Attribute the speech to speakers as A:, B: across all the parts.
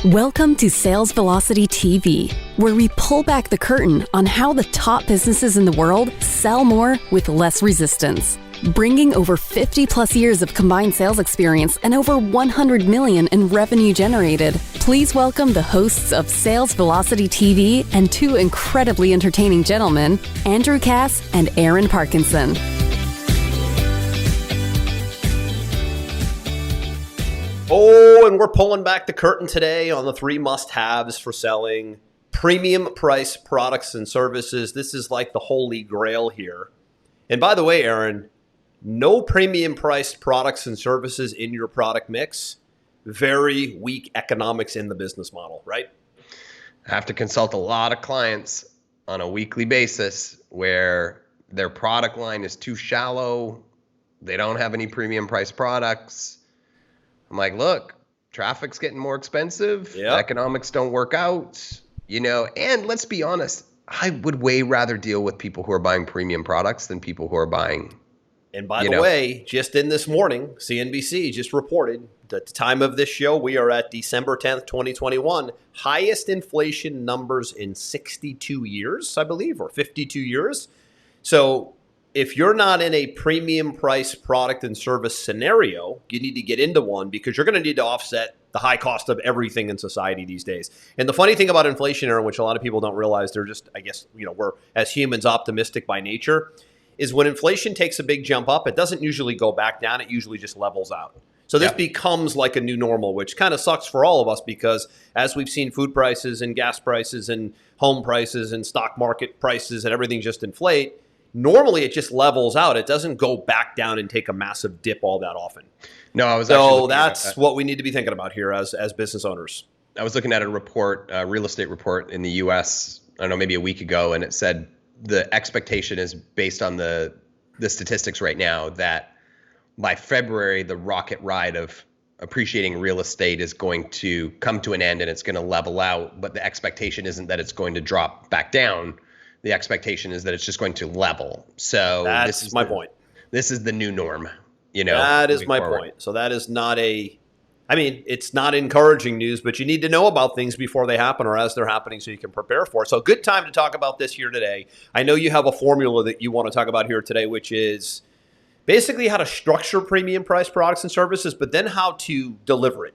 A: Welcome to Sales Velocity TV, where we pull back the curtain on how the top businesses in the world sell more with less resistance. Bringing over 50 plus years of combined sales experience and over 100 million in revenue generated, please welcome the hosts of Sales Velocity TV and two incredibly entertaining gentlemen, Andrew Cass and Aaron Parkinson.
B: Oh, and we're pulling back the curtain today on the three must-haves for selling premium price products and services. This is like the holy grail here. And by the way, Aaron, no premium priced products and services in your product mix. Very weak economics in the business model, right?
C: I have to consult a lot of clients on a weekly basis where their product line is too shallow. They don't have any premium priced products. I'm like, look, traffic's getting more expensive.
B: Yep.
C: Economics don't work out, and let's be honest, I would way rather deal with people who are buying premium products than people who are buying.
B: And by the way, just in this morning, CNBC just reported that at the time of this show, we are at December 10th, 2021, highest inflation numbers in 62 years, I believe, or 52 years. So if you're not in a premium price product and service scenario, you need to get into one because you're going to need to offset the high cost of everything in society these days. And the funny thing about inflation, Aaron, which a lot of people don't realize, they're just, I guess, we're as humans optimistic by nature, is when inflation takes a big jump up, it doesn't usually go back down. It usually just levels out. So this becomes like a new normal, which kind of sucks for all of us because as we've seen food prices and gas prices and home prices and stock market prices and everything just inflate, normally it just levels out. It doesn't go back down and take a massive dip all that often.
C: No, I was
B: so that's what we need to be thinking about here as business owners.
C: I was looking at a report, a real estate report in the U.S., I don't know, maybe a week ago, and it said the expectation is based on the statistics right now that by February, the rocket ride of appreciating real estate is going to come to an end and it's going to level out. But the expectation isn't that it's going to drop back down. The expectation is that it's just going to level. So
B: that's my point.
C: This is the new norm,
B: That is my point. So that is not it's not encouraging news, but you need to know about things before they happen or as they're happening so you can prepare for it. So good time to talk about this here today. I know you have a formula that you want to talk about here today, which is basically how to structure premium price products and services, but then how to deliver it.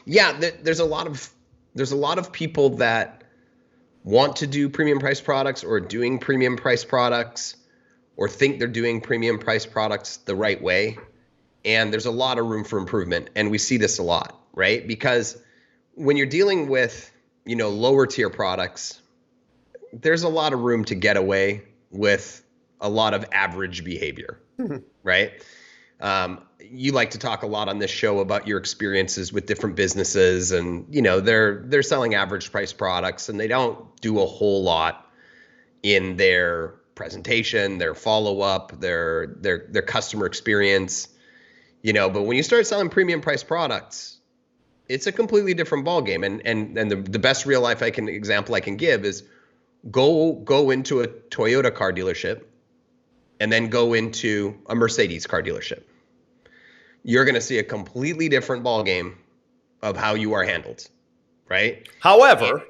C: Yeah, there's a lot of people that want to do premium price products or doing premium price products or think they're doing premium price products the right way. And there's a lot of room for improvement. And we see this a lot, right? Because when you're dealing with, lower tier products, there's a lot of room to get away with a lot of average behavior, right? You like to talk a lot on this show about your experiences with different businesses and, they're selling average price products and they don't do a whole lot in their presentation, their follow-up, their customer experience. But when you start selling premium price products, it's a completely different ballgame. And the best real life example I can give is go into a Toyota car dealership and then go into a Mercedes car dealership. You're going to see a completely different ballgame of how you are handled, right?
B: However,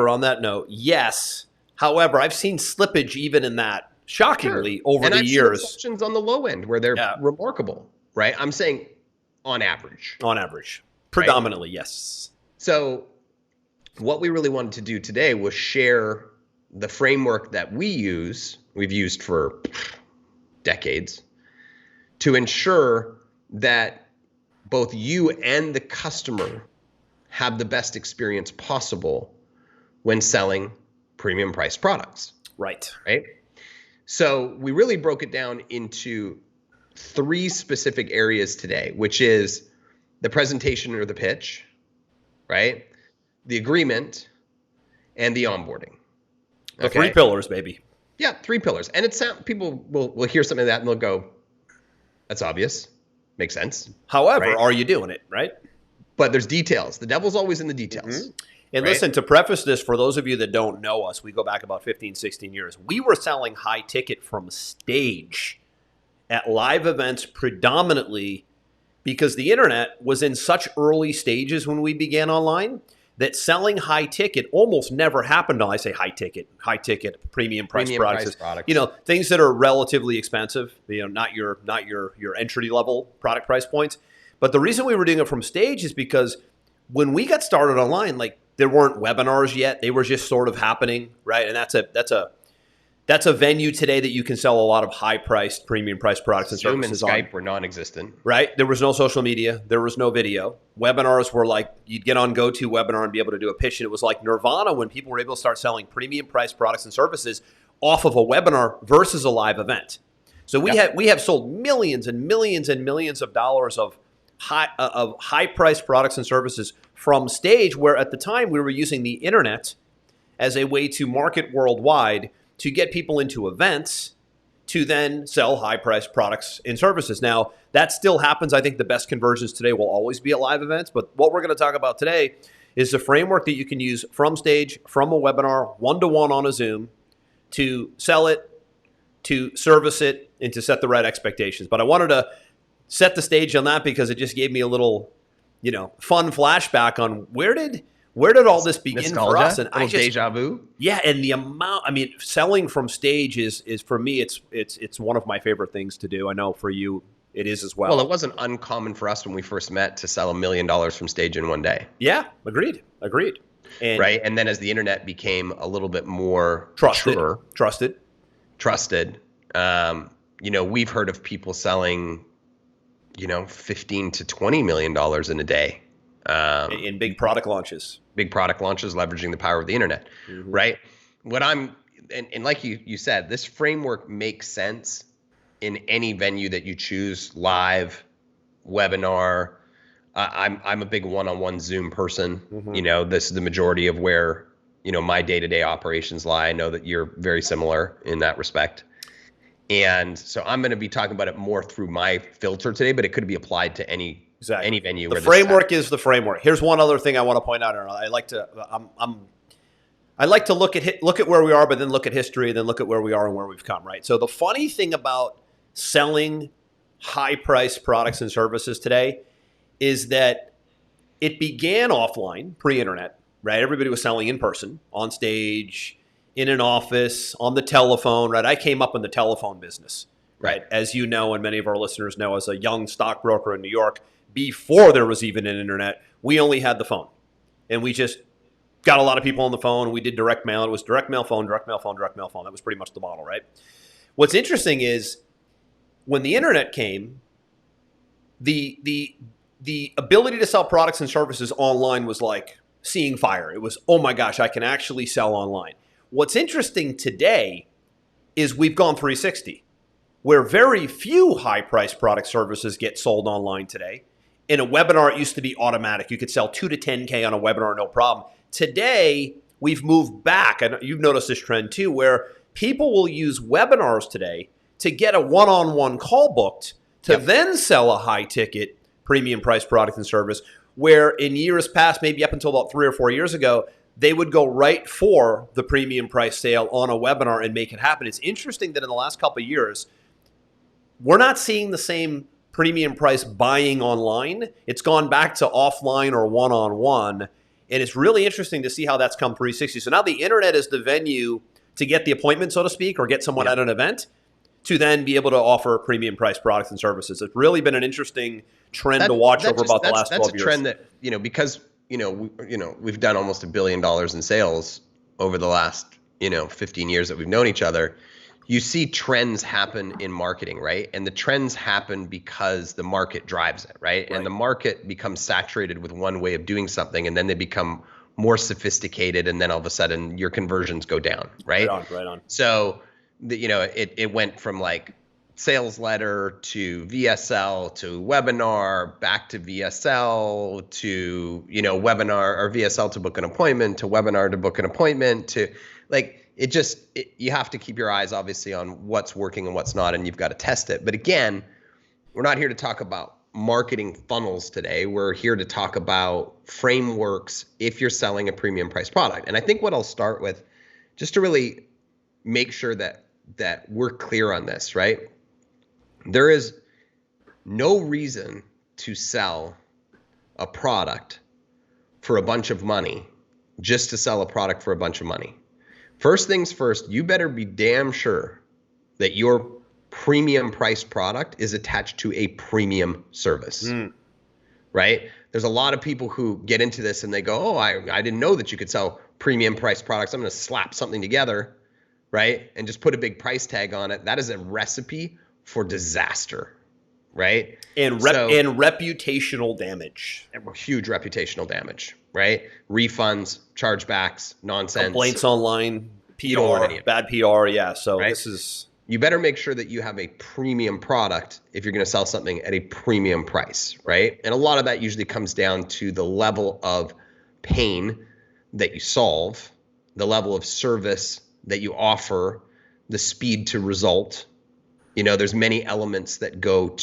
B: on that note, yes. However, I've seen slippage even in that shockingly over the years.
C: I've seen exceptions on the low end where they're remarkable. Right? I'm saying on average.
B: On average. Predominantly, right? Yes.
C: So what we really wanted to do today was share the framework that we've used for decades, to ensure that both you and the customer have the best experience possible when selling premium priced products.
B: Right.
C: Right? So we really broke it down into three specific areas today, which is the presentation or the pitch, right? The agreement and the onboarding.
B: The three pillars, baby.
C: Yeah, three pillars. And people will hear something like that and they'll go, that's obvious. Makes sense.
B: However,
C: right?
B: Are you doing it, right?
C: But there's details. The devil's always in the details.
B: Mm-hmm. And listen, to preface this, for those of you that don't know us, we go back about 15, 16 years. We were selling high ticket from stage at live events predominantly because the internet was in such early stages when we began online that selling high ticket almost never happened. I say high ticket, premium price products. Things that are relatively expensive, not your entry level product price points. But the reason we were doing it from stage is because when we got started online, like there weren't webinars yet. They were just sort of happening, right? And that's a venue today that you can sell a lot of high-priced, premium-priced products and services on.
C: Zoom and Skype were non-existent.
B: Right? There was no social media. There was no video. Webinars were like, you'd get on GoToWebinar and be able to do a pitch. And it was like nirvana when people were able to start selling premium-priced products and services off of a webinar versus a live event. So we have sold millions and millions and millions of dollars of high-priced products and services from stage, where at the time we were using the internet as a way to market worldwide, to get people into events, to then sell high-priced products and services. Now, that still happens. I think the best conversions today will always be at live events. But what we're going to talk about today is the framework that you can use from stage, from a webinar, one-to-one on a Zoom, to sell it, to service it, and to set the right expectations. But I wanted to set the stage on that because it just gave me a little, fun flashback on where did all this begin
C: Nostalgia,
B: for us? And
C: deja vu.
B: Yeah, and the amount. I mean, selling from stage is for me. It's one of my favorite things to do. I know for you, it is as well.
C: Well, it wasn't uncommon for us when we first met to sell $1 million from stage in one day.
B: Yeah, agreed. And
C: right, and then as the internet became a little bit more
B: trusted,
C: we've heard of people selling, $15 to $20 million in a day.
B: In big product launches,
C: leveraging the power of the internet, right? And like you said, this framework makes sense in any venue that you choose, live, webinar. I'm a big one-on-one Zoom person. This is the majority of where, my day-to-day operations lie. I know that you're very similar in that respect. And so I'm going to be talking about it more through my filter today, but it could be applied to any venue.
B: The framework is the framework. Here's one other thing I want to point out. I like to look at where we are, but then look at history, then look at where we are and where we've come. Right. So the funny thing about selling high-priced products and services today is that it began offline, pre-internet. Right. Everybody was selling in person, on stage, in an office, on the telephone. Right. I came up in the telephone business. Right. As you know, and many of our listeners know, as a young stockbroker in New York, before there was even an internet, we only had the phone. And we just got a lot of people on the phone. We did direct mail. It was direct mail phone, direct mail phone, direct mail phone. That was pretty much the model, right? What's interesting is when the internet came, the ability to sell products and services online was like seeing fire. It was, oh my gosh, I can actually sell online. What's interesting today is we've gone 360. Where very few high-priced product services get sold online today. In a webinar, it used to be automatic. You could sell 2 to 10K on a webinar, no problem. Today, we've moved back, and you've noticed this trend too, where people will use webinars today to get a one-on-one call booked to then sell a high-ticket premium price product and service, where in years past, maybe up until about 3 or 4 years ago, they would go right for the premium price sale on a webinar and make it happen. It's interesting that in the last couple of years, we're not seeing the same premium price buying online. It's gone back to offline or one-on-one. And it's really interesting to see how that's come 360. So now the internet is the venue to get the appointment, so to speak, or get someone at an event to then be able to offer premium price products and services. It's really been an interesting trend to watch over about the last 12 years.
C: That's a trend that, because, we've done almost $1 billion in sales over the last, 15 years that we've known each other. You see trends happen in marketing, right? And the trends happen because the market drives it, right? And the market becomes saturated with one way of doing something, and then they become more sophisticated, and then all of a sudden your conversions go down, right?
B: Right on.
C: So, it went from like sales letter to VSL to webinar, back to VSL to, webinar or VSL to book an appointment to webinar to book an appointment to like, you have to keep your eyes obviously on what's working and what's not, and you've got to test it. But again, we're not here to talk about marketing funnels today. We're here to talk about frameworks if you're selling a premium price product. And I think what I'll start with, just to really make sure that we're clear on this, right? There is no reason to sell a product for a bunch of money just to sell a product for a bunch of money. First things first, you better be damn sure that your premium priced product is attached to a premium service, right? There's a lot of people who get into this and they go, oh, I didn't know that you could sell premium priced products. I'm going to slap something together, right? And just put a big price tag on it. That is a recipe for disaster, right?
B: And reputational damage.
C: Huge reputational damage, right? Refunds, chargebacks, nonsense.
B: Complaints online, PR, bad PR, yeah. So
C: right?
B: This is...
C: You better make sure that you have a premium product if you're going to sell something at a premium price, right? And a lot of that usually comes down to the level of pain that you solve, the level of service that you offer, the speed to result. You know, there's many elements that go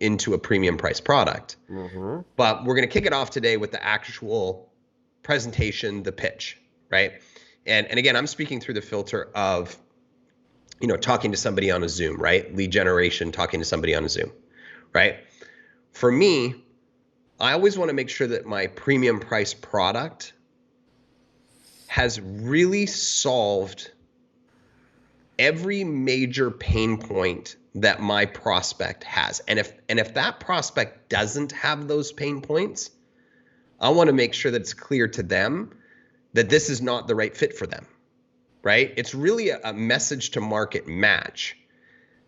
C: into a premium price product. But we're going to kick it off today with the actual presentation, the pitch, right? And again, I'm speaking through the filter of, you know, talking to somebody on a Zoom, right? Lead generation, talking to somebody on a Zoom, right? For me, I always want to make sure that my premium price product has really solved every major pain point that my prospect has. And if that prospect doesn't have those pain points, I want to make sure that it's clear to them that this is not the right fit for them. Right? It's really a message to market match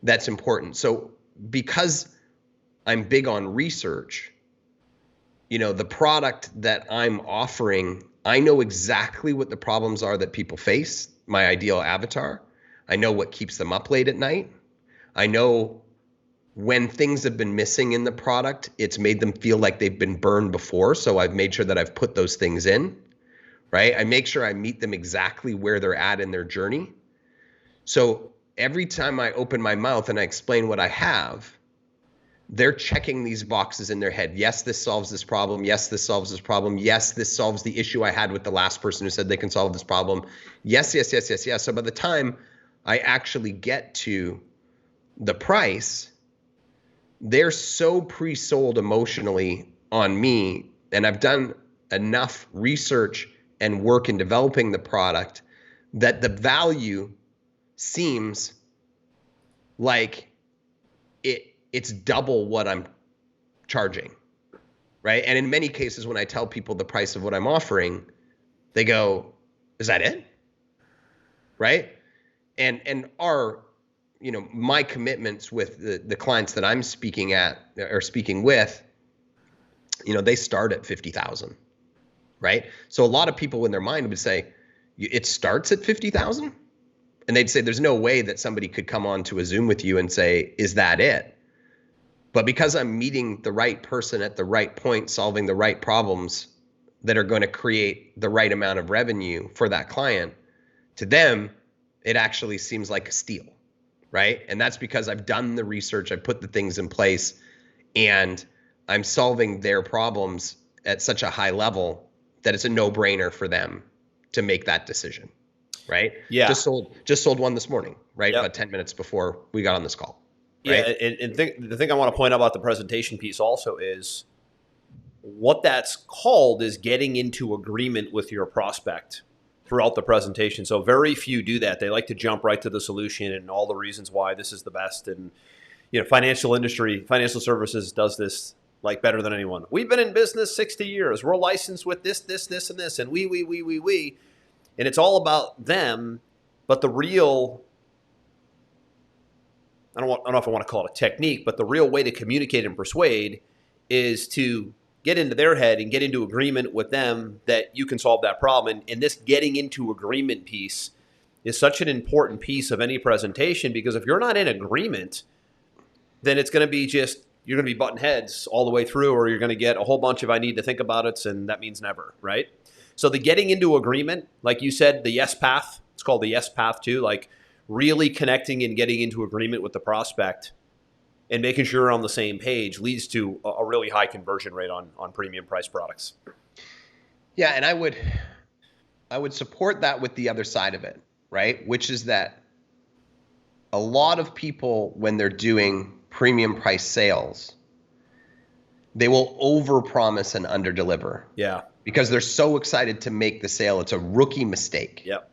C: that's important. So because I'm big on research, you know, the product that I'm offering, I know exactly what the problems are that people face, my ideal avatar. I know what keeps them up late at night. I know when things have been missing in the product, it's made them feel like they've been burned before. So I've made sure that I've put those things in. Right? I make sure I meet them exactly where they're at in their journey. So every time I open my mouth and I explain what I have, they're checking these boxes in their head. Yes, this solves this problem. Yes, this solves this problem. Yes, this solves the issue I had with the last person who said they can solve this problem. Yes, yes, yes, yes, yes. So by the time I actually get to the price, they're so pre-sold emotionally on me, and I've done enough research and work in developing the product that the value seems like it's double what I'm charging, right? And in many cases, when I tell people the price of what I'm offering, they go, is that it? Right? And our, you know, my commitments with the clients that I'm speaking at or speaking with, you know, they start at 50,000. Right? So a lot of people in their mind would say, it starts at 50,000? And they'd say, there's no way that somebody could come on to a Zoom with you and say, is that it? But because I'm meeting the right person at the right point, solving the right problems that are going to create the right amount of revenue for that client, to them, it actually seems like a steal, right? And that's because I've done the research, I've put the things in place, and I'm solving their problems at such a high level that it's a no-brainer for them to make that decision, right?
B: Yeah.
C: Just sold one this morning, right?
B: Yep.
C: About 10 minutes before we got on this call. Right?
B: Yeah, and the thing I want to point out about the presentation piece also is what that's called is getting into agreement with your prospect throughout the presentation. So very few do that. They like to jump right to the solution and all the reasons why this is the best. And, you know, financial services does this like better than anyone. We've been in business 60 years. We're licensed with this, and this, and we. And it's all about them. But the real, I don't know if I want to call it a technique, but the real way to communicate and persuade is to get into their head and get into agreement with them that you can solve that problem. And this getting into agreement piece is such an important piece of any presentation, because if you're not in agreement, then it's going to be just, you're going to be butting heads all the way through, or you're going to get a whole bunch of I need to think about it, and that means never, right? So the getting into agreement, like you said, the yes path, it's called the yes path too, like really connecting and getting into agreement with the prospect and making sure you're on the same page leads to a really high conversion rate on premium price products.
C: Yeah, and I would support that with the other side of it, right? Which is that a lot of people, when they're doing premium price sales, they will overpromise and underdeliver.
B: Yeah.
C: Because they're so excited to make the sale. It's a rookie mistake.
B: Yep.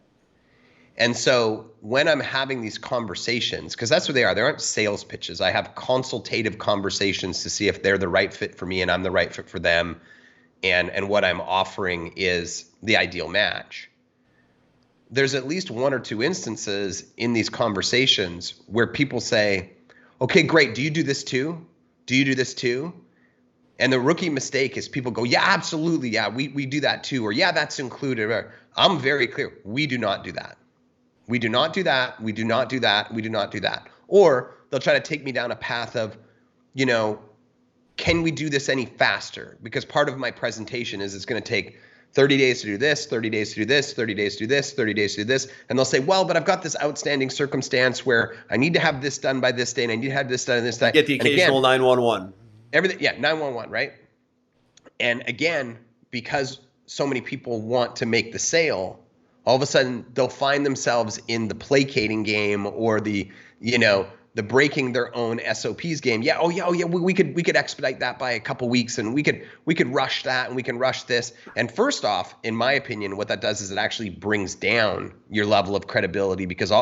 C: And so when I'm having these conversations, because that's what they are, they aren't sales pitches. I have consultative conversations to see if they're the right fit for me and I'm the right fit for them. And what I'm offering is the ideal match. There's at least one or two instances in these conversations where people say, okay, great. Do you do this too? Do you do this too? And the rookie mistake is people go, yeah, absolutely. Yeah, we do that too. Or yeah, that's included. I'm very clear. We do not do that. We do not do that. We do not do that. We do not do that. Or they'll try to take me down a path of, can we do this any faster? Because part of my presentation is it's going to take 30 days to do this, 30 days to do this, 30 days to do this, 30 days to do this. And they'll say, well, but I've got this outstanding circumstance where I need to have this done by this day and I need to have this done this day.
B: Get the occasional 911.
C: Everything, yeah, 911, right? And again, because so many people want to make the sale, all of a sudden they'll find themselves in the placating game or the breaking their own SOPs game. Yeah, we could expedite that by a couple weeks and we could rush that and we can rush this. And first off, in my opinion, what that does is it actually brings down your level of credibility because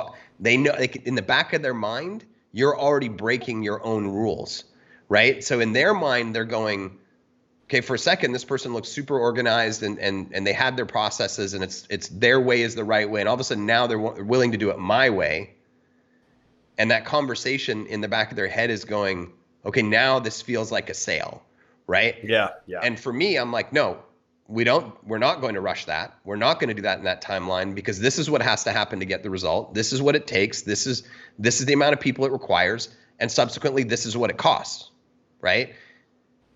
C: they know in the back of their mind, you're already breaking your own rules. Right? So in their mind, they're going, okay, for a second, this person looks super organized and they had their processes and it's their way is the right way. And all of a sudden now they're willing to do it my way. And that conversation in the back of their head is going, okay, now this feels like a sale, right?
B: Yeah.
C: And for me, I'm like, no, we're not going to rush that. We're not going to do that in that timeline because this is what has to happen to get the result. This is what it takes. This is the amount of people it requires. And subsequently, this is what it costs. Right.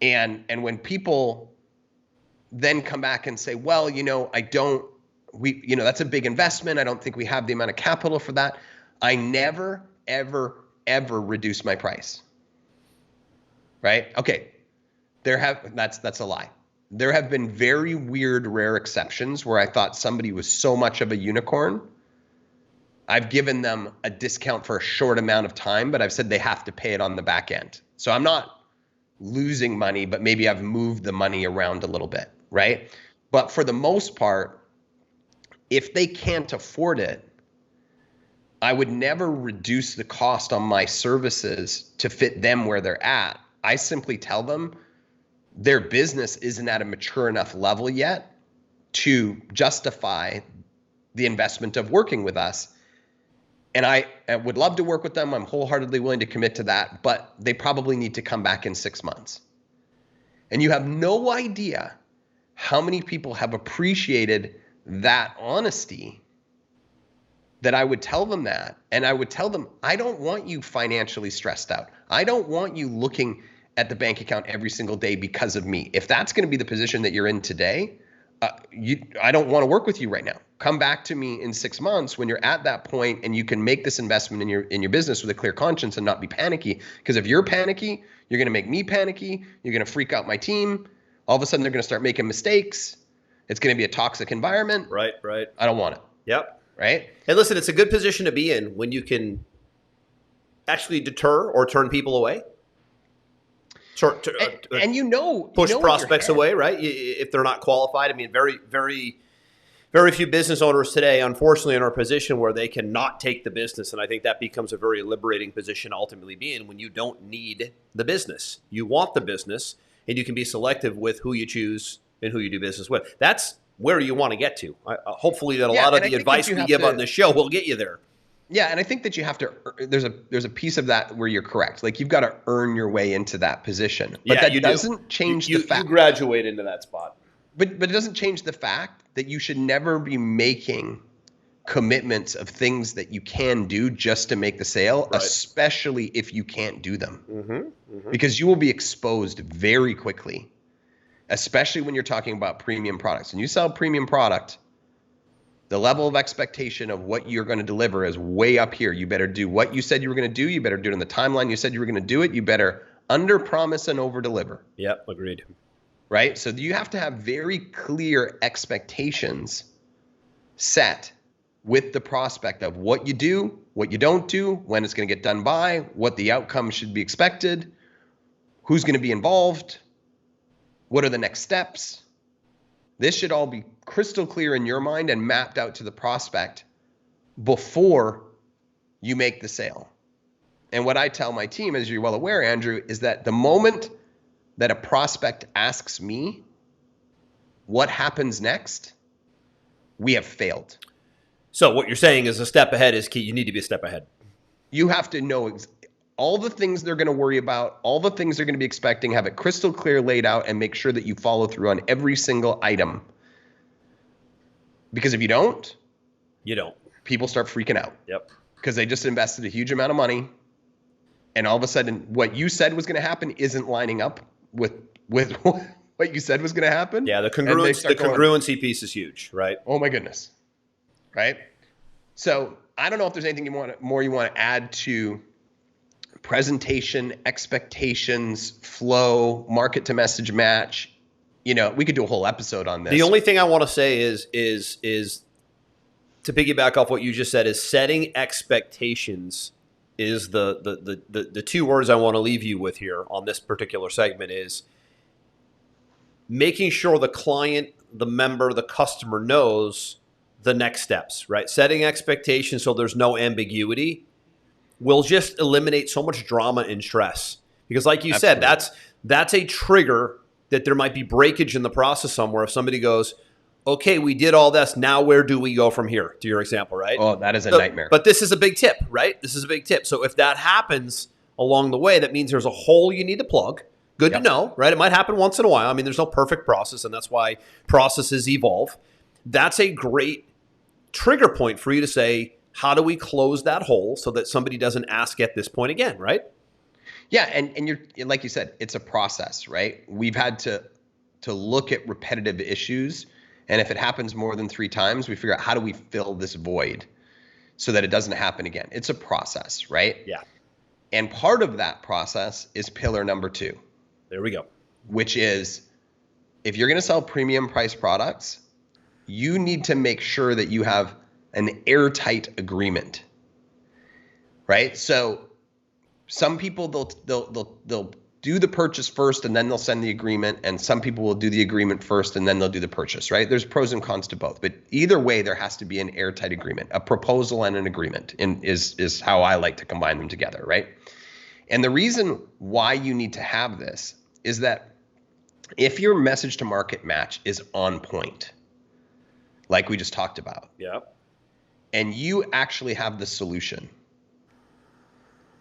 C: And when people then come back and say, well, that's a big investment. I don't think we have the amount of capital for that. I never, ever, ever reduce my price. Right. Okay. That's a lie. There have been very weird, rare exceptions where I thought somebody was so much of a unicorn. I've given them a discount for a short amount of time, but I've said they have to pay it on the back end. So I'm not losing money, but maybe I've moved the money around a little bit, right? But for the most part, if they can't afford it, I would never reduce the cost on my services to fit them where they're at. I simply tell them their business isn't at a mature enough level yet to justify the investment of working with us. And I would love to work with them. I'm wholeheartedly willing to commit to that, but they probably need to come back in 6 months. And you have no idea how many people have appreciated that honesty that I would tell them that. And I would tell them, I don't want you financially stressed out. I don't want you looking at the bank account every single day because of me. If that's going to be the position that you're in today, I don't want to work with you right now. Come back to me in 6 months when you're at that point and you can make this investment in your business with a clear conscience and not be panicky. Because if you're panicky, you're going to make me panicky. You're going to freak out my team. All of a sudden, they're going to start making mistakes. It's going to be a toxic environment.
B: Right.
C: I don't want it.
B: Yep.
C: Right.
B: And listen, it's a good position to be in when you can actually deter or turn people away. Push prospects away, right? If they're not qualified. I mean, very, very, very few business owners today, unfortunately, are in a position where they cannot take the business. And I think that becomes a very liberating position to ultimately be in when you don't need the business. You want the business, and you can be selective with who you choose and who you do business with. That's where you want to get to. Hopefully that a lot of the advice we give on this show will get you there.
C: Yeah, and I think that you have to. There's a piece of that where you're correct. Like you've got to earn your way into that position, but that doesn't change the fact
B: you graduate into that spot.
C: But it doesn't change the fact that you should never be making commitments of things that you can do just to make the sale, right. Especially if you can't do them, because you will be exposed very quickly, especially when you're talking about premium products. When you sell premium product, the level of expectation of what you're going to deliver is way up here. You better do what you said you were going to do. You better do it in the timeline you said you were going to do it. You better under-promise and over-deliver.
B: Yep, agreed.
C: Right? So you have to have very clear expectations set with the prospect of what you do, what you don't do, when it's going to get done by, what the outcome should be expected, who's going to be involved, What are the next steps? This should all be crystal clear in your mind and mapped out to the prospect before you make the sale. And what I tell my team, as you're well aware, Andrew, is that the moment that a prospect asks me what happens next, we have failed.
B: So what you're saying is a step ahead is key. You need to be a step ahead.
C: You have to know all the things they're going to worry about, all the things they're going to be expecting, have it crystal clear laid out, and make sure that you follow through on every single item. Because if you don't, people start freaking out.
B: Yep.
C: Because they just invested a huge amount of money, and all of a sudden what you said was going to happen isn't lining up with what you said was going to happen.
B: Yeah, the congruency piece is huge, right?
C: Oh my goodness. Right? So I don't know if there's anything you want to add to presentation, expectations, flow, market to message match. We could do a whole episode on this.
B: The only thing I want to say is to piggyback off what you just said, is setting expectations is the two words I want to leave you with here on this particular segment, is making sure the client, the member, the customer knows the next steps, right? Setting expectations so there's no ambiguity will just eliminate so much drama and stress. Because like you said, that's a trigger that there might be breakage in the process somewhere. If somebody goes, okay, we did all this, now where do we go from here, to your example, right?
C: Oh, that is a nightmare.
B: But this is a big tip, right? This is a big tip. So if that happens along the way, that means there's a hole you need to plug. Good to know, right? It might happen once in a while. I mean, there's no perfect process, and that's why processes evolve. That's a great trigger point for you to say, how do we close that hole so that somebody doesn't ask at this point again, right?
C: Yeah, and you're, like you said, it's a process, right? We've had to look at repetitive issues, and if it happens more than 3 times, we figure out how do we fill this void so that it doesn't happen again. It's a process, right?
B: Yeah.
C: And part of that process is pillar number 2.
B: There we go.
C: Which is, if you're going to sell premium price products, you need to make sure that you have an airtight agreement, right? So some people, they'll do the purchase first and then they'll send the agreement, and some people will do the agreement first and then they'll do the purchase, right? There's pros and cons to both, but either way, there has to be an airtight agreement. A proposal and an agreement is how I like to combine them together, right? And the reason why you need to have this is that if your message to market match is on point, like we just talked about, and you actually have the solution,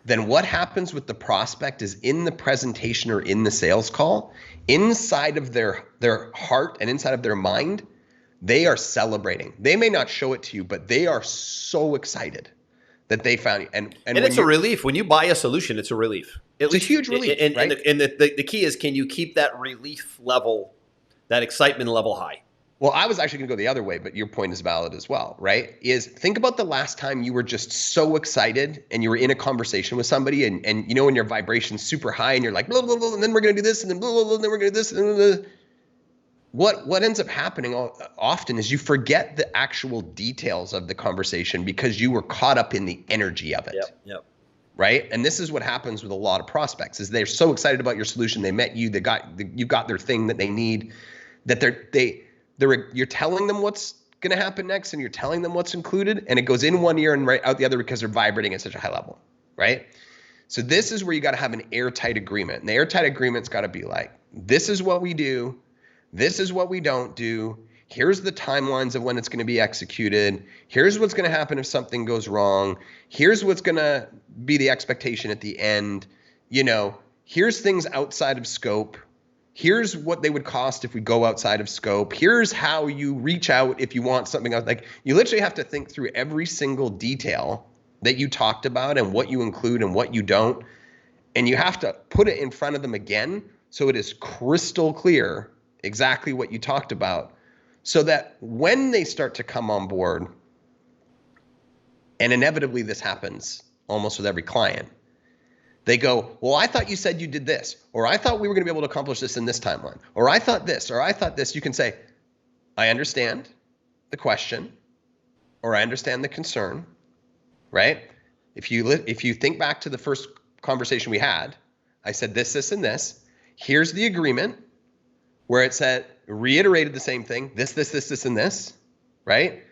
C: then what happens with the prospect is, in the presentation or in the sales call, inside of their heart and inside of their mind, they are celebrating. They may not show it to you, but they are so excited that they found you. And
B: it's a relief. When you buy a solution, it's a relief.
C: It's a huge relief, right?
B: And the key is, can you keep that relief level, that excitement level high?
C: Well, I was actually going to go the other way, but your point is valid as well, right? Is think about the last time you were just so excited and you were in a conversation with somebody, and when your vibration's super high and you're like, blah, blah, blah, and then we're going to do this, and then blah, blah, blah, and then we're going to do this, and blah, blah, blah. What ends up happening often is you forget the actual details of the conversation because you were caught up in the energy of it.
B: Yep.
C: Right? And this is what happens with a lot of prospects, is they're so excited about your solution. They met you, you got their thing that they need, that you're telling them what's going to happen next, and you're telling them what's included, and it goes in one ear and right out the other because they're vibrating at such a high level, right? So this is where you got to have an airtight agreement. And the airtight agreement's got to be like, this is what we do, this is what we don't do, here's the timelines of when it's going to be executed, here's what's going to happen if something goes wrong, here's what's going to be the expectation at the end, here's things outside of scope, here's what they would cost if we go outside of scope, here's how you reach out if you want something else. Like, you literally have to think through every single detail that you talked about and what you include and what you don't, and you have to put it in front of them again so it is crystal clear exactly what you talked about, so that when they start to come on board, and inevitably this happens almost with every client, they go, well, I thought you said you did this, or I thought we were going to be able to accomplish this in this timeline, or I thought this, or I thought this. You can say, I understand the question, or I understand the concern, right? If you think back to the first conversation we had, I said this, and this. Here's the agreement. where it said, reiterated the same thing, this, and this, right?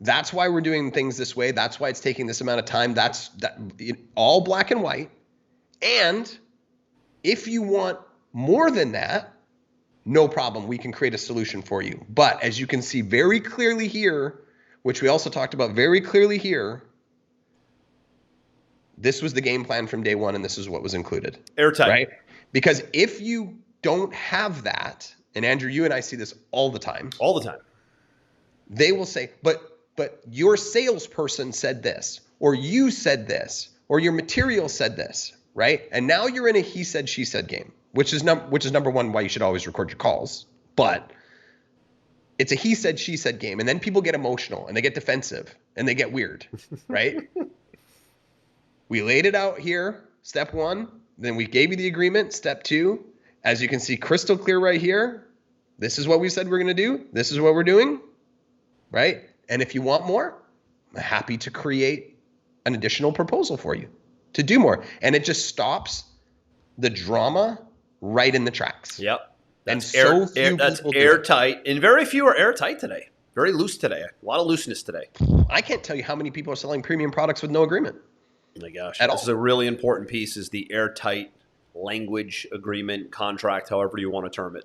C: That's why we're doing things this way. That's why it's taking this amount of time. That's all black and white. And if you want more than that, no problem. We can create a solution for you. But as you can see very clearly here, which we also talked about very clearly here, this was the game plan from day one, and this is what was included.
B: Airtight.
C: Right? Because if you don't have that, and Andrew, you and I see this all the time.
B: All the time.
C: They will say, but your salesperson said this, or you said this, or your material said this, right? And now you're in a he said, she said game, which is number one, why you should always record your calls. But it's a he said, she said game. And then people get emotional and they get defensive and they get weird, right? We laid it out here, step one. Then we gave you the agreement, step two. As you can see crystal clear right here, this is what we said we're going to do. This is what we're doing, right? And if you want more, I'm happy to create an additional proposal for you to do more. And it just stops the drama right in the tracks.
B: Yep.
C: That's
B: That's airtight. And very few are airtight today. Very loose today. A lot of looseness today.
C: I can't tell you how many people are selling premium products with no agreement.
B: Oh my gosh.
C: This
B: is a really important piece, is the airtight language, agreement, contract, however you want to term it.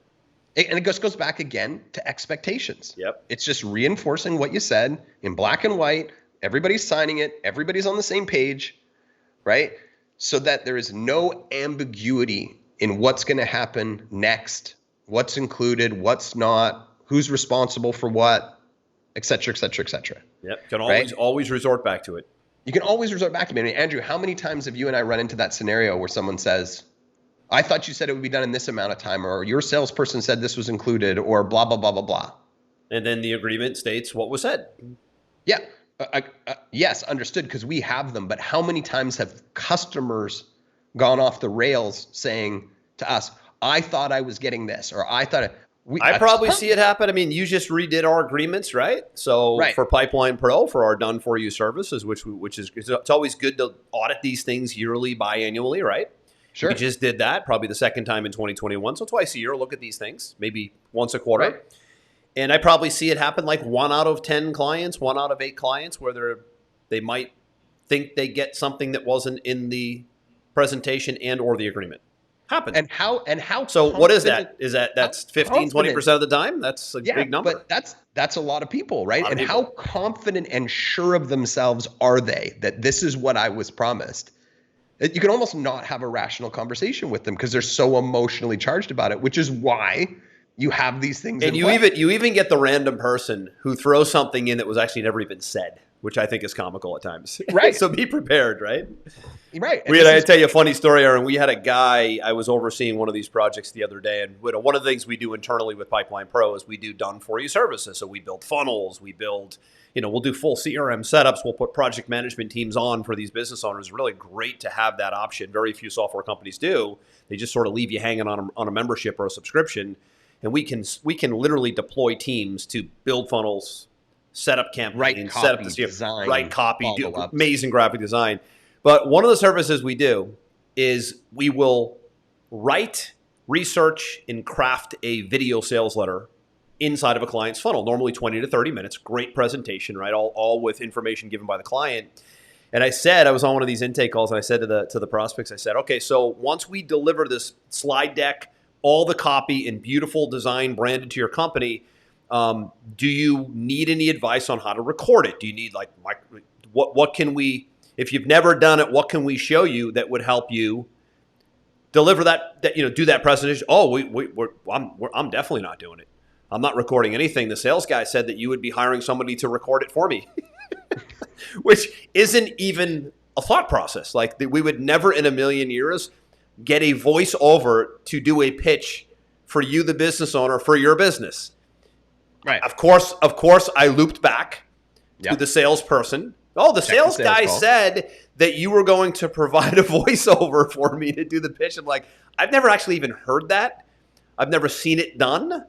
C: And it just goes back again to expectations.
B: Yep.
C: It's just reinforcing what you said in black and white. Everybody's signing it. Everybody's on the same page, right? So that there is no ambiguity in what's going to happen next, what's included, what's not, who's responsible for what, et cetera, et cetera, et cetera.
B: Yep. Can always resort back to it. You
C: can always resort back to it. I mean, Andrew, how many times have you and I run into that scenario where someone says, I thought you said it would be done in this amount of time, or your salesperson said this was included, or blah, blah, blah, blah, blah.
B: And then the agreement states what was said.
C: Yeah. Yes, understood, because we have them. But how many times have customers gone off the rails saying to us, I thought I was getting this, or I thought
B: I probably see it happen. I mean, you just redid our agreements, right? So for Pipeline Pro, for our done for you services, which is it's always good to audit these things yearly, biannually, right?
C: Sure.
B: We just did that probably the second time in 2021. So twice a year, look at these things, maybe once a quarter.
C: Right.
B: And I probably see it happen like 1 out of 10 clients, 1 out of 8 clients, where they might think they get something that wasn't in the presentation and or the agreement. Happens.
C: And how
B: so what is that? Is that's 15, 20% of the time? That's a big number.
C: But that's a lot of people, right? And how confident and sure of themselves are they that this is what I was promised? You can almost not have a rational conversation with them because they're so emotionally charged about it, which is why you have these things.
B: And you even get the random person who throws something in that was actually never even said, which I think is comical at times.
C: Right.
B: So be prepared, right?
C: Right.
B: I tell you a funny story, Aaron. We had a guy, I was overseeing one of these projects the other day, and one of the things we do internally with Pipeline Pro is we do done-for-you services. So we build funnels, we build, we'll do full CRM setups, we'll put project management teams on for these business owners. Really great to have that option. Very few software companies do. They just sort of leave you hanging on a membership or a subscription. And we can literally deploy teams to build funnels, set up campaigns, set up the design, write copy, do amazing graphic design. But one of the services we do is we will write, research, and craft a video sales letter inside of a client's funnel, normally 20 to 30 minutes. Great presentation, right? All with information given by the client. And I was on one of these intake calls, and I said to the prospects, I said, okay, so once we deliver this slide deck, all the copy and beautiful design branded to your company, do you need any advice on how to record it? Do you need what can we, if you've never done it, what can we show you that would help you deliver that do that presentation? Oh, I'm definitely not doing it. I'm not recording anything. The sales guy said that you would be hiring somebody to record it for me, which isn't even a thought process. Like we would never in a million years get a voiceover to do a pitch for you, the business owner, for your business.
C: Right.
B: Of course, I looped back to the salesperson. Oh, the sales guy said that you were going to provide a voiceover for me to do the pitch. I'm like, I've never actually even heard that. I've never seen it done.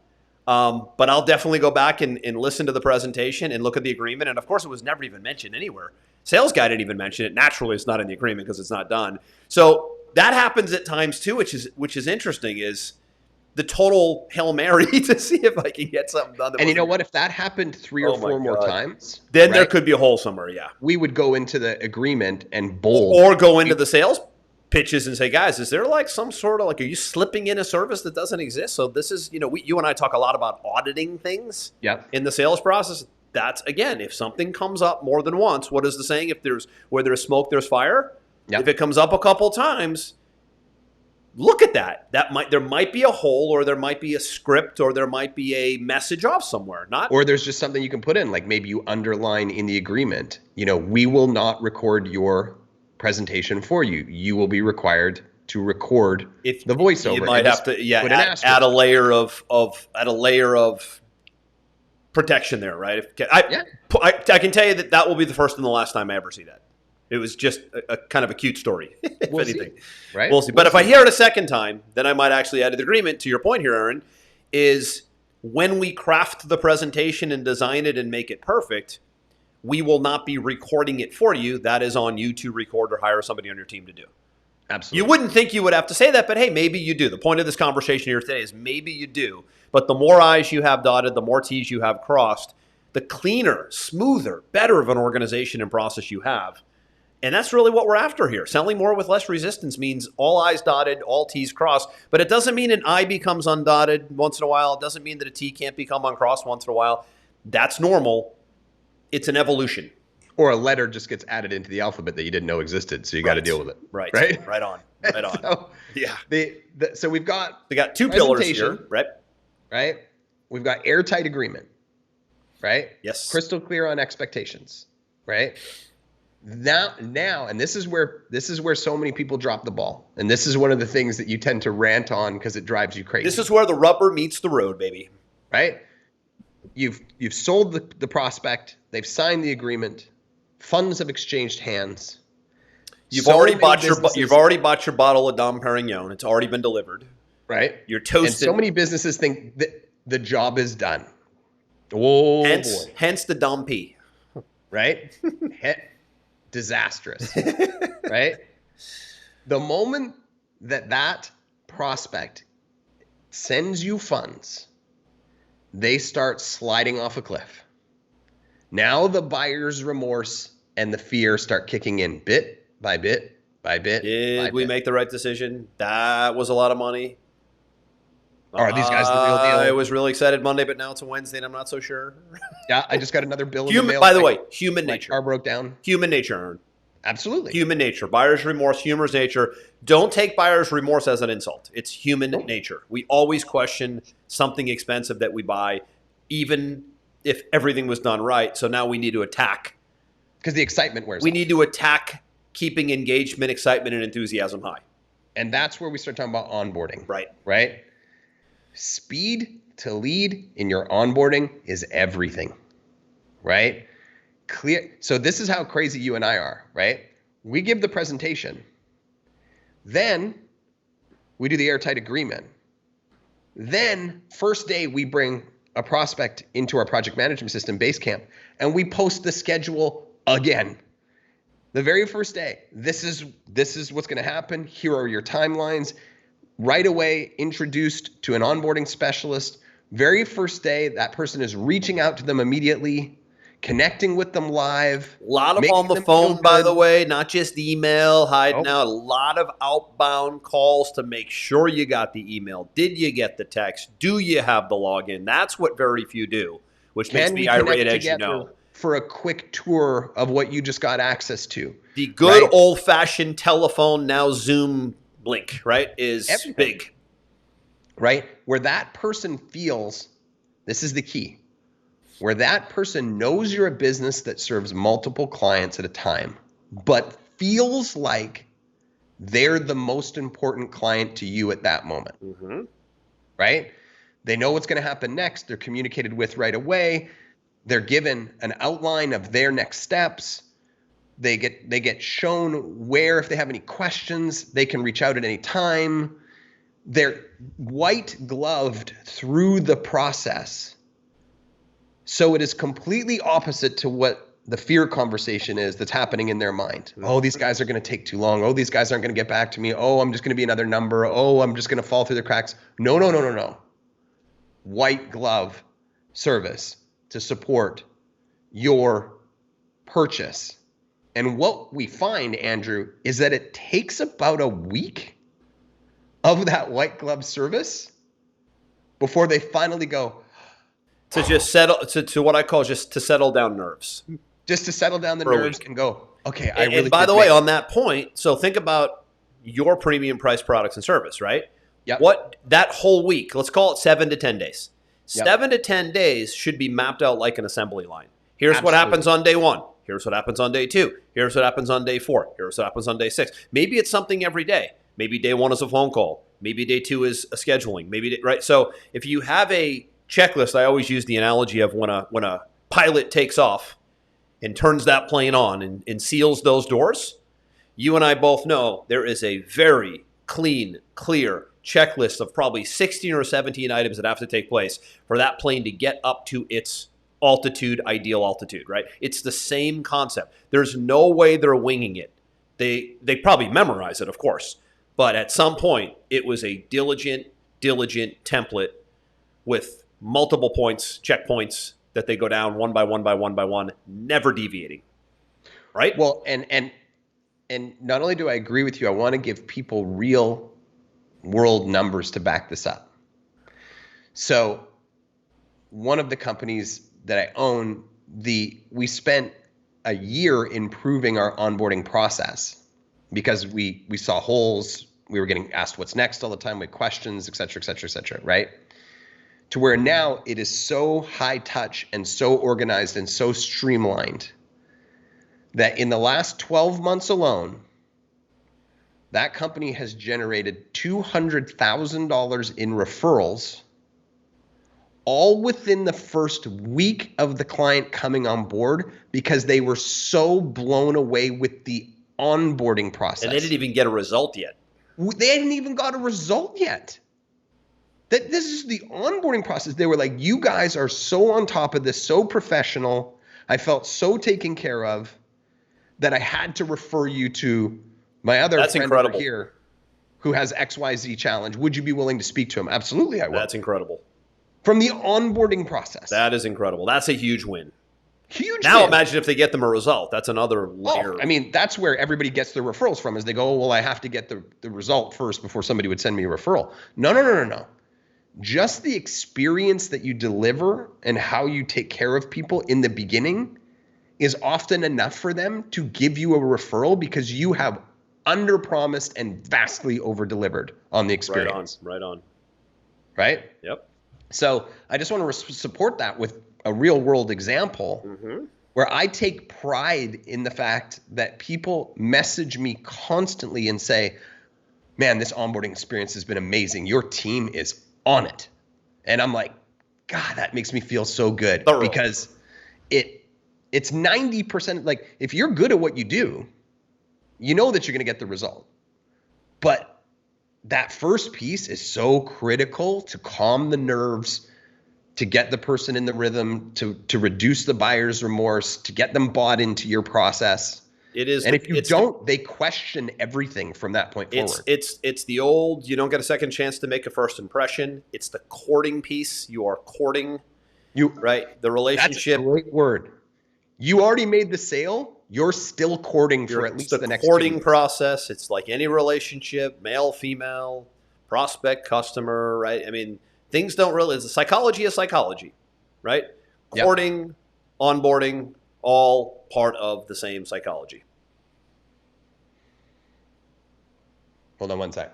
B: But I'll definitely go back and listen to the presentation and look at the agreement. And of course, it was never even mentioned anywhere. Sales guy didn't even mention it. Naturally, it's not in the agreement because it's not done. So that happens at times too, which is interesting. Is the total Hail Mary to see if I can get something done.
C: And you know what? If that happened 3 or 4 more times,
B: then there could be a hole somewhere. Yeah,
C: we would go into the agreement and bold,
B: or go into the sales pitches and say, guys, is there like some sort of like, are you slipping in a service that doesn't exist? So this is, you and I talk a lot about auditing things in the sales process. That's, again, if something comes up more than once, what is the saying? Where there's smoke, there's fire. If it comes up a couple times, look at that. There might be a hole, or there might be a script, or there might be a message off somewhere. Or
C: there's just something you can put in, like maybe you underline in the agreement, we will not record your presentation for you. You will be required to record the voiceover.
B: You might have to add a layer of protection there, right? I can tell you that will be the first and the last time I ever see that. It was just a kind of a cute story, if anything.
C: See. Right?
B: We'll see. But if I hear it a second time, then I might actually add an agreement. To your point here, Aaron, is when we craft the presentation and design it and make it perfect, we will not be recording it for you. That is on you to record or hire somebody on your team to do.
C: Absolutely.
B: You wouldn't think you would have to say that, but hey, maybe you do. The point of this conversation here today is maybe you do. But the more I's you have dotted, the more T's you have crossed, the cleaner, smoother, better of an organization and process you have. And that's really what we're after here. Selling more with less resistance means all I's dotted, all T's crossed. But it doesn't mean an I becomes undotted once in a while. It doesn't mean that a T can't become uncrossed once in a while. That's normal. It's an evolution.
C: Or a letter just gets added into the alphabet that you didn't know existed, so you got to deal with it.
B: Right.
C: Right?
B: Right on. Right on.
C: So,
B: yeah.
C: So we got
B: 2 pillars here, right?
C: Right? We've got airtight agreement, right?
B: Yes.
C: Crystal clear on expectations, right? Now, and this is where so many people drop the ball. And this is one of the things that you tend to rant on because it drives you crazy.
B: This is where the rubber meets the road, baby.
C: Right? You've sold the prospect, they've signed the agreement, funds have exchanged hands.
B: You've already bought your bottle of Dom Perignon. It's already been delivered.
C: Right?
B: You're toasted.
C: And so many businesses think that the job is done.
B: Hence the Dom P.
C: Right? Disastrous. Right? The moment that prospect sends you funds, they start sliding off a cliff. Now the buyer's remorse and the fear start kicking in bit by bit by bit.
B: Did we make the right decision? That was a lot of money.
C: Are these guys the real deal?
B: I was really excited Monday, but now it's a Wednesday and I'm not so sure.
C: Yeah, I just got another bill in the mail.
B: By the way, human nature.
C: My car broke down.
B: Human nature, Aaron.
C: Absolutely.
B: Human nature. Buyer's remorse, humor's nature. Don't take buyer's remorse as an insult. It's human nature. We always question something expensive that we buy, even if everything was done right. So now we need to attack.
C: Because the excitement wears off.
B: We need to attack keeping engagement, excitement, and enthusiasm high.
C: And that's where we start talking about onboarding.
B: Right.
C: Speed to lead in your onboarding is everything. Right? Clear. So this is how crazy you and I are, right? We give the presentation. Then we do the airtight agreement. Then first day we bring a prospect into our project management system, Basecamp, and we post the schedule again. The very first day, this is what's going to happen. Here are your timelines. Right away, introduced to an onboarding specialist. Very first day, that person is reaching out to them immediately, connecting with them live.
B: A lot of on the phone, by the way, not just email, hiding out. A lot of outbound calls to make sure you got the email. Did you get the text? Do you have the login? That's what very few do, which makes me irate, as you know.
C: For a quick tour of what you just got access to.
B: The good old-fashioned telephone, now Zoom link, right, is big.
C: Right? Where that person feels, this is the key, where that person knows you're a business that serves multiple clients at a time, but feels like they're the most important client to you at that moment.
B: Mm-hmm.
C: Right? They know what's going to happen next. They're communicated with right away. They're given an outline of their next steps. They get shown where, if they have any questions, they can reach out at any time. They're white gloved through the process. So it is completely opposite to what the fear conversation is that's happening in their mind. Oh, these guys are going to take too long. Oh, these guys aren't going to get back to me. Oh, I'm just going to be another number. Oh, I'm just going to fall through the cracks. No, no, no, no, no. White glove service to support your purchase. And what we find, Andrew, is that it takes about a week of that white glove service before they finally go
B: to just settle to what I call just to settle down nerves.
C: Just to settle down the nerves and go, okay, I really.
B: And by the way, on that point, so think about your premium price products and service, right?
C: Yep.
B: What that whole week, let's call it 7 to 10 days. 7 to 10 days should be mapped out like an assembly line. Here's what happens on day 1. Here's what happens on day 2. Here's what happens on day 4. Here's what happens on day 6. Maybe it's something every day. Maybe day 1 is a phone call. Maybe day 2 is a scheduling. Maybe right. So if you have a checklist, I always use the analogy of when a pilot takes off and turns that plane on and seals those doors. You and I both know there is a very clean, clear checklist of probably 16 or 17 items that have to take place for that plane to get up to its altitude, ideal altitude, right? It's the same concept. There's no way they're winging it. They probably memorize it, of course, but at some point it was a diligent template with multiple points, checkpoints that they go down one by one, never deviating, right?
C: Well, and not only do I agree with you, I want to give people real world numbers to back this up. So one of the companies that I own, we spent a year improving our onboarding process because we saw holes. We were getting asked what's next all the time. We had questions, et cetera, right? To where now it is so high touch and so organized and so streamlined that in the last 12 months alone, that company has generated $200,000 in referrals, all within the first week of the client coming on board because they were so blown away with the onboarding process.
B: And they didn't even get a result yet.
C: They hadn't even got a result yet. This is the onboarding process. They were like, you guys are so on top of this, so professional. I felt so taken care of that I had to refer you to my other friend over here who has XYZ challenge. Would you be willing to speak to him? Absolutely, I will.
B: That's incredible.
C: From the onboarding process.
B: That is incredible. That's a huge win.
C: Huge
B: Now
C: win.
B: imagine if they get them a result. That's another layer.
C: Oh, I mean, that's where everybody gets their referrals from is they go, oh, well, I have to get the result first before somebody would send me a referral. No. Just the experience that you deliver and how you take care of people in the beginning is often enough for them to give you a referral because you have underpromised and vastly over-delivered on the experience.
B: Right on.
C: Right?
B: Yep.
C: So I just want to support that with a real-world example where I take pride in the fact that people message me constantly and say, man, this onboarding experience has been amazing. Your team is on it. And I'm like, God, that makes me feel so good because it's 90%. Like if you're good at what you do, you know that you're going to get the result. But that first piece is so critical to calm the nerves, to get the person in the rhythm, to reduce the buyer's remorse, to get them bought into your process.
B: It is,
C: and if you don't, they question everything from that point forward.
B: It's the old, you don't get a second chance to make a first impression. It's the courting piece. You are courting, right? The relationship.
C: That's a great word. You already made the sale. You're still courting for at least the next 2 weeks.
B: Courting process. It's like any relationship, male, female, prospect, customer, right? I mean, things don't really, it's a psychology of psychology, right?
C: Yep.
B: Courting, onboarding, all part of the same psychology.
C: Hold on one sec.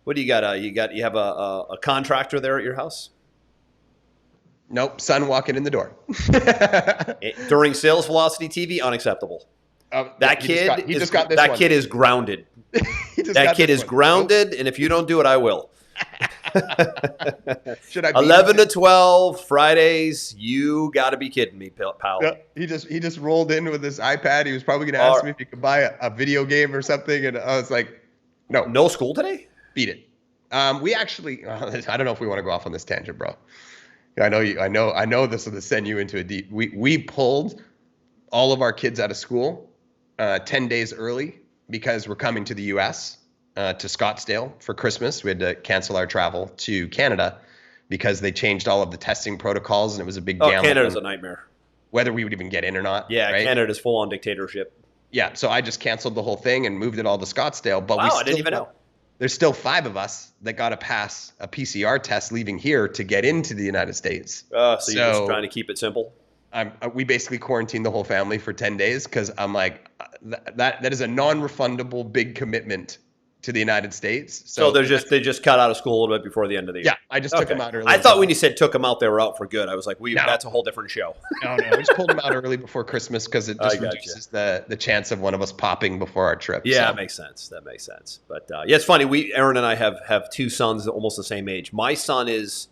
B: What do you got? You have a contractor there at your house?
C: Nope, son walking in the door.
B: During Sales Velocity TV, unexactable. That kid is grounded. That kid is grounded, and if you don't do it, I will.
C: Should I
B: 11 to 12 Fridays? You got to be kidding me, pal.
C: Yeah, he just rolled in with his iPad. He was probably going to ask me if he could buy a video game or something, and I was like, no school today. Beat it. We actually, I don't know if we want to go off on this tangent, bro. I know this will send you into a deep. We pulled all of our kids out of school 10 days early because we're coming to the US to Scottsdale for Christmas. We had to cancel our travel to Canada because they changed all of the testing protocols, and it was a big gamble.
B: Canada's a nightmare.
C: Whether we would even get in or not.
B: Yeah,
C: right?
B: Canada's full on dictatorship.
C: Yeah, so I just canceled the whole thing and moved it all to Scottsdale. But
B: I didn't even know.
C: There's still 5 of us that got to pass a PCR test leaving here to get into the United States.
B: So you're just trying to keep it simple?
C: We basically quarantined the whole family for 10 days because I'm like, that is a non-refundable big commitment to the United States.
B: So they just cut out of school a little bit before the end of the year.
C: Yeah, I just took them out early.
B: I thought when you said took them out, they were out for good. I was like, that's a whole different show.
C: No, I just pulled them out early before Christmas because it just reduces the chance of one of us popping before our trip.
B: Yeah, that makes sense. But it's funny. Aaron and I have 2 sons almost the same age. My son is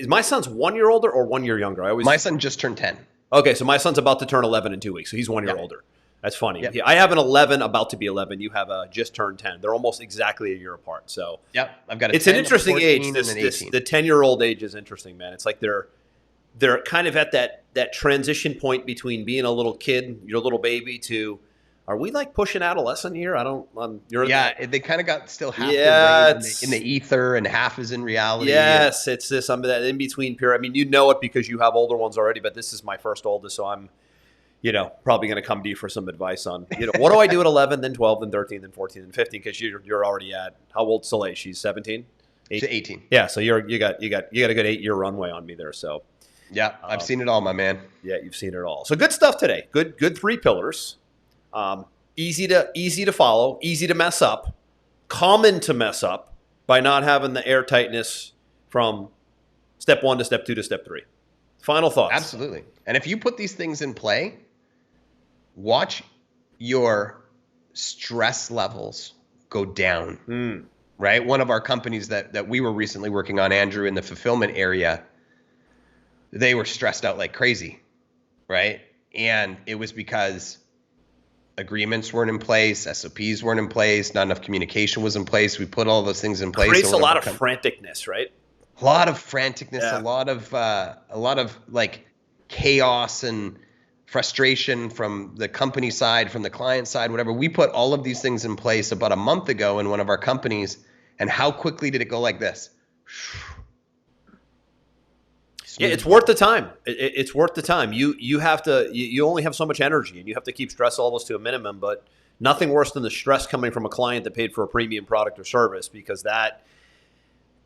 B: my son's 1 year older or 1 year younger?
C: My son just turned 10.
B: Okay, so my son's about to turn 11 in 2 weeks, so he's 1 year older. That's funny. Yeah. I have an 11 about to be 11. You have a just turned 10. They're almost exactly a year apart. So
C: I've got
B: it's
C: 10,
B: an interesting age. The 10-year-old age is interesting, man. It's like they're kind of at that transition point between being a little kid, your little baby, to are we like pushing adolescent here? I don't.
C: They kind of got still half in the ether and half is in reality.
B: Yes, it's this. I'm that in between period. I mean, you know it because you have older ones already, but this is my first oldest, so I'm probably going to come to you for some advice on, what do I do at 11, then 12, then 13, then 14, then 15? Because you're already at, how old Soleil? She's 17?
C: She's 18.
B: Yeah, so you got a good 8-year runway on me there. So
C: yeah, I've seen it all, my man.
B: Yeah, you've seen it all. So good stuff today. Good 3 pillars. Easy to follow, easy to mess up, common to mess up by not having the airtightness from step 1 to step 2 to step 3. Final thoughts.
C: Absolutely. And if you put these things in play, watch your stress levels go down, right? One of our companies that we were recently working on, Andrew, in the fulfillment area, they were stressed out like crazy, right? And it was because agreements weren't in place, SOPs weren't in place, not enough communication was in place. We put all those things in place.
B: Creates a lot of franticness, right?
C: A lot of franticness, a lot of like chaos and frustration from the company side, from the client side, whatever. We put all of these things in place about a month ago in one of our companies, and how quickly did it go like this?
B: Yeah, it's worth the time. It's worth the time. You have to. You only have so much energy, and you have to keep stress levels to a minimum. But nothing worse than the stress coming from a client that paid for a premium product or service, because that.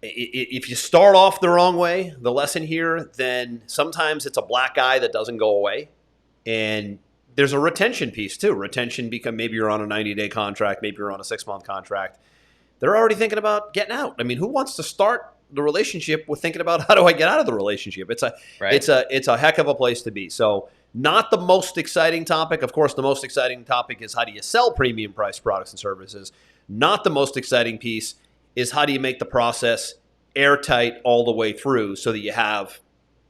B: If you start off the wrong way, the lesson here, then sometimes it's a black eye that doesn't go away. And there's a retention piece too. Retention maybe you're on a 90-day contract, maybe you're on a 6-month contract. They're already thinking about getting out. I mean, who wants to start the relationship with thinking about how do I get out of the relationship? It's a heck of a place to be. So not the most exciting topic. Of course, the most exciting topic is how do you sell premium price products and services. Not the most exciting piece is how do you make the process airtight all the way through so that you have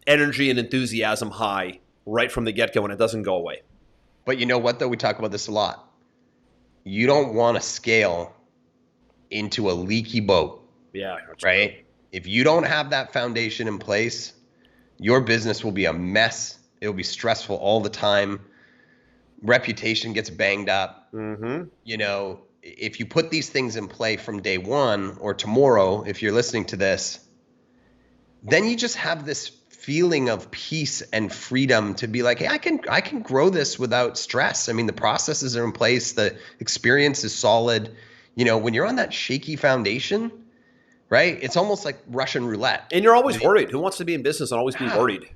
B: energy and enthusiasm high right from the get-go and it doesn't go away.
C: But you know what, though? We talk about this a lot. You don't want to scale into a leaky boat.
B: Yeah.
C: Right? True. If you don't have that foundation in place, your business will be a mess. It will be stressful all the time. Reputation gets banged up.
B: Mm-hmm.
C: If you put these things in play from day one or tomorrow, if you're listening to this, then you just have this feeling of peace and freedom to be like, hey, I can grow this without stress. I mean, the processes are in place. The experience is solid. When you're on that shaky foundation, right? It's almost like Russian roulette.
B: And you're always worried. Who wants to be in business and always be worried?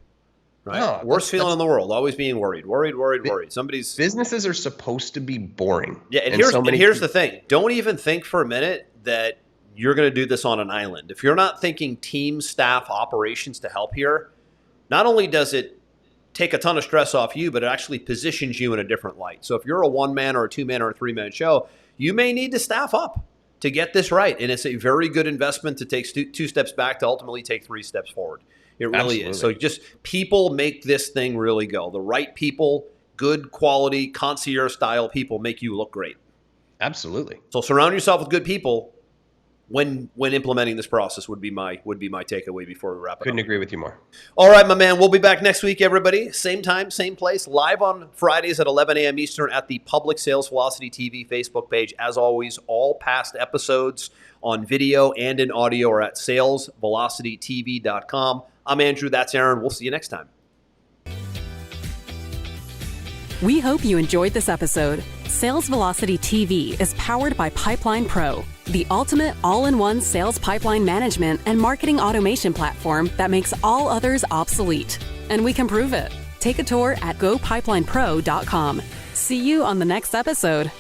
B: Right? No, worst feeling in the world, always being worried. Businesses
C: are supposed to be boring.
B: Yeah, and here's the thing. Don't even think for a minute that you're going to do this on an island. If you're not thinking team, staff, operations to help here, not only does it take a ton of stress off you, but it actually positions you in a different light. So if you're a 1-man or a 2-man or a 3-man show, you may need to staff up to get this right. And it's a very good investment to take 2 steps back to ultimately take 3 steps forward. It really is. So just people make this thing really go. The right people, good quality, concierge style people make you look great.
C: Absolutely.
B: So surround yourself with good people. when implementing this process would be my takeaway before we wrap it up.
C: Couldn't agree with you more.
B: All right, my man. We'll be back next week, everybody. Same time, same place. Live on Fridays at 11 a.m. Eastern at the Public Sales Velocity TV Facebook page. As always, all past episodes on video and in audio are at salesvelocitytv.com. I'm Andrew. That's Aaron. We'll see you next time.
A: We hope you enjoyed this episode. Sales Velocity TV is powered by Pipeline Pro, the ultimate all-in-one sales pipeline management and marketing automation platform that makes all others obsolete. And we can prove it. Take a tour at gopipelinepro.com. See you on the next episode.